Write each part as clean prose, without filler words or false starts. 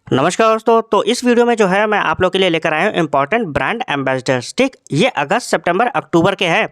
नमस्कार दोस्तों। तो इस वीडियो में जो है मैं आप लोग के लिए लेकर आया हूँ इंपॉर्टेंट ब्रांड एम्बेसडर्स। ठीक, ये अगस्त सितंबर अक्टूबर के हैं।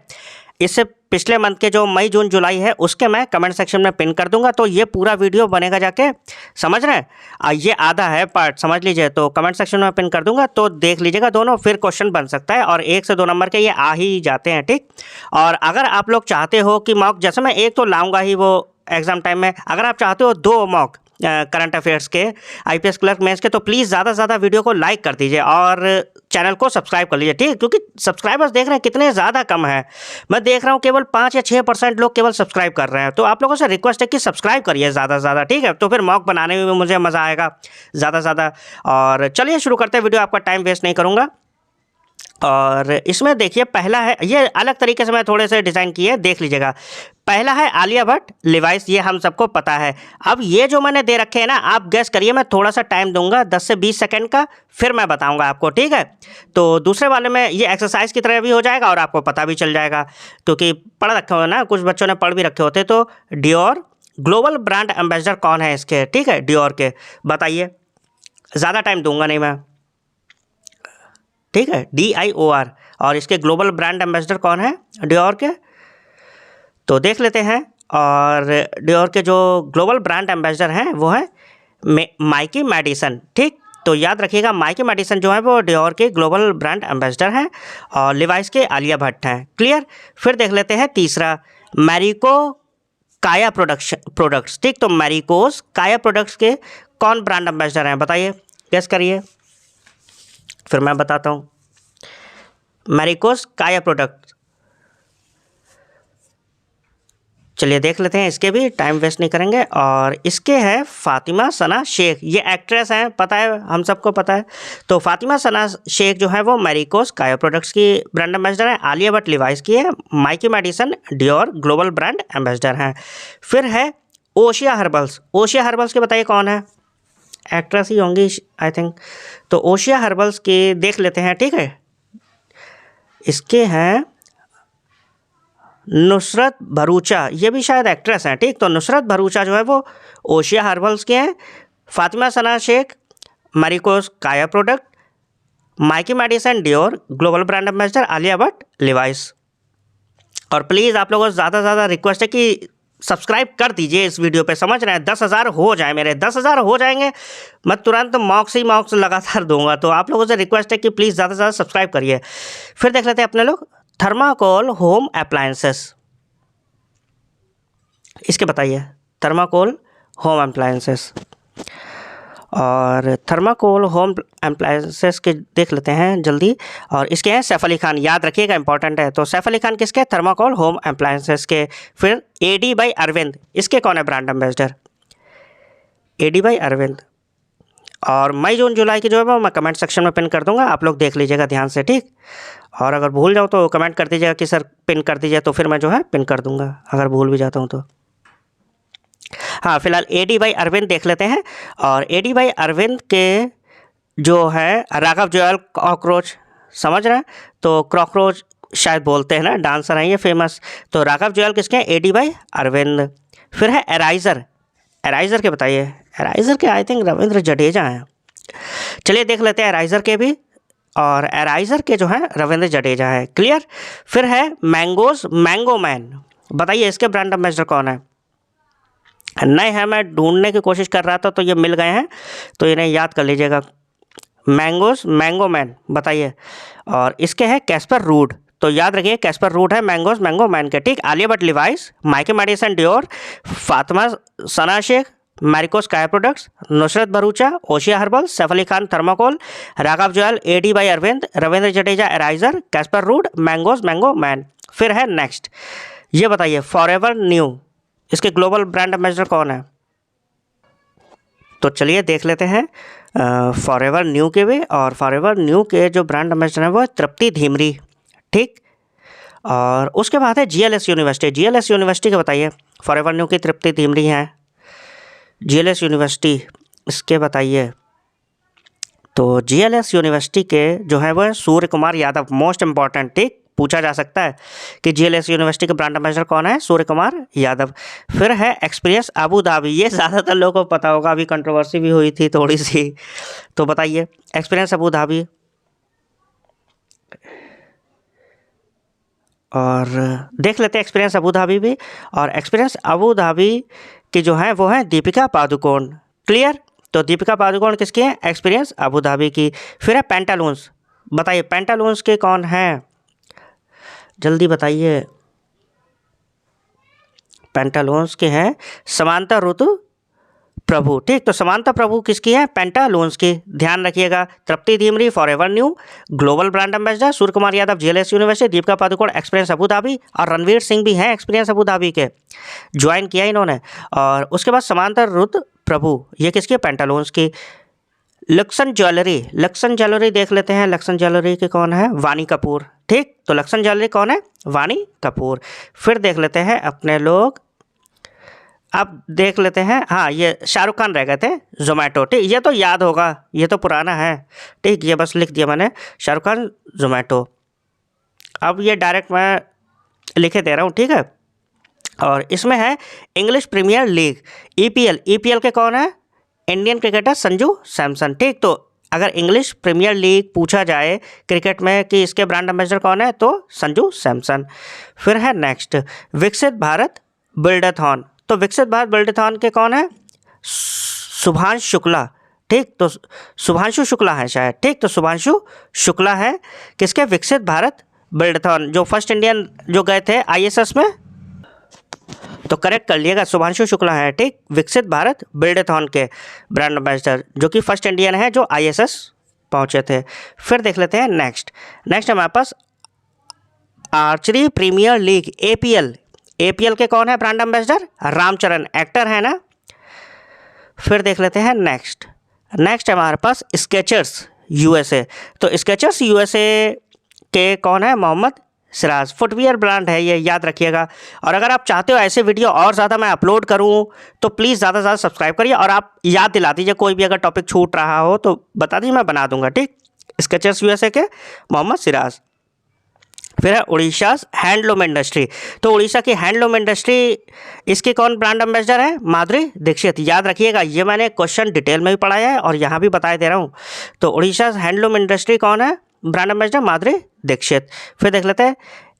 इससे पिछले मंथ के जो मई जून जुलाई है उसके मैं कमेंट सेक्शन में पिन कर दूंगा, तो ये पूरा वीडियो बनेगा, जाके समझ रहे हैं। ये आधा है पार्ट, समझ लीजिए। तो कमेंट सेक्शन में पिन कर दूंगा, तो देख लीजिएगा दोनों, फिर क्वेश्चन बन सकता है। और 1 से 2 नंबर के ये आ ही जाते हैं। ठीक, और अगर आप लोग चाहते हो कि मॉक, जैसे मैं एक तो लाऊंगा ही वो एग्जाम टाइम में, अगर आप चाहते हो 2 मॉक करंट अफेयर्स के, आईपीएस क्लर्क मेंस के, तो प्लीज़ ज़्यादा से ज़्यादा वीडियो को लाइक कर दीजिए और चैनल को सब्सक्राइब कर लीजिए। ठीक है, क्योंकि सब्सक्राइबर्स देख रहे हैं कितने ज़्यादा कम है। मैं देख रहा हूँ केवल 5 या 6% लोग केवल सब्सक्राइब कर रहे हैं। तो आप लोगों से रिक्वेस्ट है कि सब्सक्राइब करिए ज़्यादा से ज़्यादा। ठीक है, तो फिर मॉक बनाने में भी मुझे मज़ा आएगा ज़्यादा से ज़्यादा। और चलिए शुरू करते हैं वीडियो, आपका टाइम वेस्ट नहीं करूँगा। और इसमें देखिए, पहला है, ये अलग तरीके से मैं थोड़े से डिज़ाइन किए, देख लीजिएगा। पहला है आलिया भट्ट लिवाइस, ये हम सबको पता है। अब ये जो मैंने दे रखे हैं ना, आप गेस करिए। मैं थोड़ा सा टाइम दूंगा 10 से 20 सेकंड का, फिर मैं बताऊंगा आपको। ठीक है, तो दूसरे वाले में ये एक्सरसाइज की तरह भी हो जाएगा और आपको पता भी चल जाएगा, क्योंकि पढ़ रखे हो ना, कुछ बच्चों ने पढ़ भी रखे होते। तो डियोर ग्लोबल ब्रांड एम्बेसडर कौन है इसके? ठीक है, डियोर के, बताइए। ज़्यादा टाइम दूंगा नहीं मैं। ठीक है, DIOR। और इसके ग्लोबल ब्रांड एम्बेसडर कौन है डियोर के? तो देख लेते हैं। और डियोर के जो ग्लोबल ब्रांड एम्बेसडर हैं वो है माइकी मैडिसन। ठीक, तो याद रखिएगा, माइकी मैडिसन जो है वो डियोर के ग्लोबल ब्रांड एम्बेसडर हैं और लिवाइस के आलिया भट्ट हैं। क्लियर। फिर देख लेते हैं तीसरा, मैरिको काया प्रोडक्ट्स। ठीक, तो मैरिकोस काया प्रोडक्ट्स के कौन ब्रांड एम्बेसडर हैं? बताइए, गेस करिए, फिर मैं बताता हूँ। मैरिकोस काया प्रोडक्ट, चलिए देख लेते हैं, इसके भी टाइम वेस्ट नहीं करेंगे। और इसके हैं फातिमा सना शेख, ये एक्ट्रेस हैं, पता है, हम सबको पता है। तो फातिमा सना शेख जो है वो मैरिकोस काया प्रोडक्ट्स की ब्रांड एम्बेसडर है। आलिया भट्ट लिवाइस की है। Mikey Madison Dior global brand ambassador हैं। फिर है ओशिया हर्बल्स। ओशिया हर्बल्स के बताइए कौन है? एक्ट्रेस ही होंगी आई थिंक। तो ओशिया हर्बल्स के देख लेते हैं। ठीक है, इसके हैं नुसरत भरूचा, ये भी शायद एक्ट्रेस हैं। ठीक, तो नुसरत भरूचा जो है वो ओशिया हर्बल्स के हैं। Fatima Sana Sheikh Marico's Kaya product, Mikey Madison Dior global brand ambassador, Alia Bhatt Levi's. और प्लीज़ आप लोगों से ज़्यादा से ज़्यादा रिक्वेस्ट है कि सब्सक्राइब कर दीजिए इस वीडियो पे, समझ रहे हैं। 10,000 हो जाए, मेरे 10,000 हो जाएंगे, मैं तुरंत मॉक्स ही मॉक्स लगातार दूंगा। तो आप लोगों से रिक्वेस्ट है कि प्लीज़ ज़्यादा से ज़्यादा सब्सक्राइब करिए। फिर देख लेते हैं अपने लोग थर्माकोल होम अप्लायंसेस, इसके बताइए। थर्माकोल होम अप्लायंसेस, और थर्माकोल होम अप्लायंसेस के देख लेते हैं जल्दी। और इसके हैं सैफ अली खान, याद रखिएगा, इंपॉर्टेंट है। तो सैफ अली खान किसके? थर्माकोल होम अप्लायंसेस के। फिर AD बाई अरविंद, इसके कौन है brand ambassador? AD by Arvind. और मई जून जुलाई की जो है वो मैं कमेंट सेक्शन में पिन कर दूंगा, आप लोग देख लीजिएगा ध्यान से। ठीक, और अगर भूल जाऊँ तो कमेंट कर दीजिएगा कि सर पिन कर दीजिए, तो फिर मैं जो है पिन कर दूंगा, अगर भूल भी जाता हूँ तो। हाँ, फिलहाल AD बाई अरविंद देख लेते हैं। और AD बाई अरविंद के जो है राघव जुएल कॉकरोच, समझ रहे हैं? तो कॉकरोच शायद बोलते हैं ना, डांसर हैं ये फेमस। तो राघव जुएल किसके हैं? AD by Arvind. फिर है एराइज़र, एराइज़र के बताइए। एराइज़र के आई थिंक रविंद्र जडेजा हैं। चलिए देख लेते हैं एराइज़र के भी। और एराइज़र के जो है रविंद्र जडेजा है। क्लियर। फिर है मैंगोज मैंगो मैन, बताइए इसके ब्रांड एम्बेसडर कौन है? नए हैं, मैं ढूंढने की कोशिश कर रहा था तो ये मिल गए हैं, तो इन्हें याद कर लीजिएगा। मैंगोज मैंगो मैन, बताइए। और इसके हैं कैस्पर रूड, तो याद रखिए कैस्पर रूड है मैंगोज मैंगो मैन के। ठीक, Alia Bhatt Levi's, Mikey Madison Dior, Fatima Sana Sheikh Marico's Kaya products, Nusrat Bharucha Oshea herbal, Saif Ali Khan thermocol, Raghav Juyal AD by Arvind, Ravindra Jadeja Ariser, Casper Ruud Mangoes Mango Man. फिर है नेक्स्ट, ये बताइए फॉरएवर न्यू, इसके ग्लोबल ब्रांड एम्बेसडर कौन है? तो चलिए देख लेते हैं फॉरएवर न्यू के भी। और फॉरएवर न्यू के जो ब्रांड एम्बेसडर हैं वो है तृप्ति धीमरी। ठीक, और उसके बाद है GLS यूनिवर्सिटी। GLS यूनिवर्सिटी के बताइए। फॉरएवर न्यू की तृप्ति धीमरी हैं। GLS यूनिवर्सिटी, इसके बताइए। तो GLS यूनिवर्सिटी के जो है वो है सूर्य कुमार यादव, मोस्ट इम्पॉर्टेंट। ठीक, पूछा जा सकता है कि जीएलएस यूनिवर्सिटी के ब्रांड एम्बेसडर कौन है? सूर्य कुमार यादव। फिर है एक्सपीरियंस अबू धाबी, ये ज़्यादातर लोगों को पता होगा, अभी कंट्रोवर्सी भी हुई थी थोड़ी सी, तो बताइए एक्सपीरियंस अबू धाबी। और देख लेते हैं एक्सपीरियंस अबू धाबी भी। और एक्सपीरियंस अबू धाबी की जो है वो है दीपिका पादुकोण। क्लियर? तो दीपिका पादुकोण किसकी है? एक्सपीरियंस अबू धाबी की। फिर है पेंटालूंस, बताइए पेंटालूंस के कौन हैं? जल्दी बताइए। पेंटालूंस के हैं समांता ऋतु प्रभु। ठीक, तो समांता प्रभु किसकी है? पेंटालूंस की। ध्यान रखिएगा। Tripti Dimri Forever New global brand ambassador, Surya Kumar Yadav GLS university, Deepika Padukone Experience Abu Dhabi, और रणवीर सिंह भी हैं एक्सपीरियंस अबू धाबी के, ज्वाइन किया इन्होंने। और उसके बाद समांता रुद्र प्रभु, ये किसकी? पेंटालूंस की। लक्ष्मण ज्वेलरी, लक्ष्मण ज्वेलरी देख लेते हैं। लक्ष्मण ज्वेलरी के कौन है? वानी कपूर। ठीक, तो लक्ष्मण ज्वेलरी कौन है? वानी कपूर। फिर देख लेते हैं अपने लोग, अब देख लेते हैं, हाँ ये शाहरुख खान रह गए थे, जोमेटो। ठीक, ये तो याद होगा, ये तो पुराना है। ठीक, ये बस लिख दिया मैंने, शाहरुख खान जोमेटो। अब ये डायरेक्ट मैं लिखे दे रहा हूँ, ठीक है। और इसमें है English Premier League, EPL. EPL के कौन है? Indian cricketer Sanju Samson. ठीक, तो अगर इंग्लिश प्रीमियर लीग पूछा जाए क्रिकेट में कि इसके ब्रांड एम्बेसडर कौन है, तो संजू सैमसन। फिर है नेक्स्ट विकसित भारत बिल्डाथॉन, तो विकसित भारत बिल्डाथॉन के कौन है? शुभांशु शुक्ला। ठीक, तो शुभांशु शुक्ला है शायद। ठीक, तो शुभांशु शुक्ला है किसके? विकसित भारत बिल्डाथॉन, जो फर्स्ट इंडियन जो गए थे आईएसएस में, तो करेक्ट कर लिएगा, शुभांशु शुक्ला है। ठीक, विकसित भारत बिल्डाथॉन के ब्रांड एम्बेसडर, जो कि फर्स्ट इंडियन है जो आईएसएस पहुंचे थे। फिर देख लेते हैं नेक्स्ट हमारे पास Archery Premier League, APL. APL के कौन है ब्रांड एम्बेसडर? रामचरण, एक्टर है ना। फिर देख लेते हैं नेक्स्ट हमारे पास स्केचर्स यूएसए, तो स्केचर्स यूएसए के कौन है? मोहम्मद सिराज, फुटवियर ब्रांड है ये, याद रखिएगा। और अगर आप चाहते हो ऐसे वीडियो और ज़्यादा मैं अपलोड करूं तो प्लीज़ ज़्यादा से ज़्यादा सब्सक्राइब करिए, और आप याद दिला दीजिए, कोई भी अगर टॉपिक छूट रहा हो तो बता दीजिए, मैं बना दूंगा। ठीक, स्केचर्स यूएसए के मोहम्मद सिराज। फिर है उड़ीसा हैंडलूम इंडस्ट्री, तो उड़ीसा की हैंडलूम इंडस्ट्री, इसके कौन ब्रांड एम्बेसडर है? माधुरी दीक्षित। याद रखिएगा, ये मैंने क्वेश्चन डिटेल में भी पढ़ाया है और यहाँ भी बता दे रहा हूँ। तो उड़ीसा हैंडलूम इंडस्ट्री कौन है ब्रांड एम्बेसडर? माधुरी दीक्षित। फिर देख लेते हैं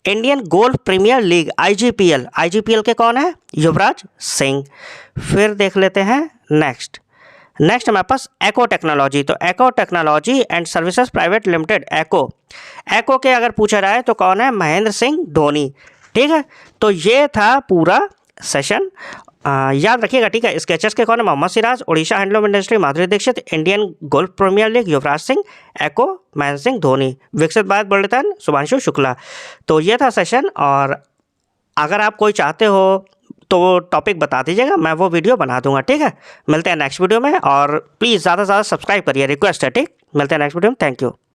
इंडियन गोल्फ प्रीमियर लीग, आईजीपीएल। आईजीपीएल के कौन है? युवराज सिंह। फिर देख लेते हैं नेक्स्ट हमारे पास एको टेक्नोलॉजी, तो Acko technology and services private limited, Acko के अगर पूछा जाए तो कौन है? महेंद्र सिंह धोनी। ठीक है, तो ये था पूरा सेशन, याद रखिएगा। ठीक है, स्केचर्स के कौन है? Mohammed Siraj, Orissa handloom industry Madhuri Dixit, Indian golf premier league Yuvraj Singh, Acko Mahendra Singh Dhoni, Viksit Bharat बिल्डाथॉन Shubhanshu Shukla. तो ये था सेशन, और अगर आप कोई चाहते हो तो टॉपिक बता दीजिएगा, मैं वो वीडियो बना दूंगा। ठीक है, मिलते हैं नेक्स्ट वीडियो में, और प्लीज़ ज़्यादा से ज़्यादा सब्सक्राइब करिए, रिक्वेस्ट है। ठीक, मिलते हैं नेक्स्ट वीडियो में। Thank you.